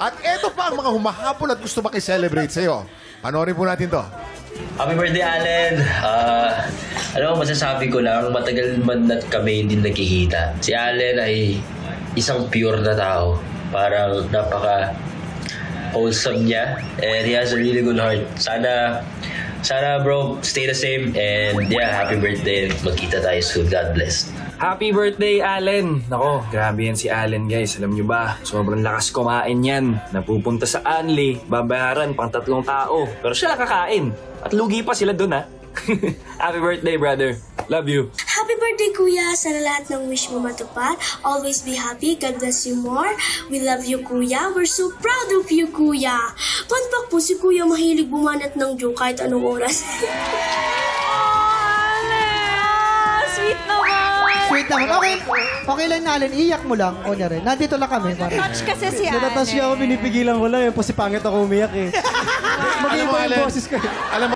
At eto pa ang mga humahabol at gusto makiselebrate sa'yo. Panoorin po natin to. Happy birthday, Allen! Alam mo, masasabi ko lang, matagal man na kami hindi nagkikita. Si Allen ay isang pure na tao. Parang napaka-wholesome niya. And he has a really good heart. Sana bro, stay the same. And yeah, happy birthday. Magkita tayo soon. God bless. Happy birthday, Allen! Nako, grabe yan si Allen, guys. Alam nyo ba, sobrang lakas kumain yan. Napupunta sa Anli, babayaran pang 3 tao. Pero siya nakakain. At lugi pa sila dun, ha? Happy birthday, brother. Love you. Happy birthday, Kuya! Sana lahat ng wish mo matupad. Always be happy. God bless you more. We love you, Kuya. We're so proud of you, Kuya. Fun fact po, si Kuya mahilig bumanat ng joke kahit anong oras. Sweet naman. Okay lang na, Allen. Iyak mo lang. O na rin. Nandito lang kami. Touch kasi si Allen. Natatouch siya ako. Pinipigilan ko lang. Kasi pangit ako umiyak eh. Mag-iba yung boses ko. Alam mo,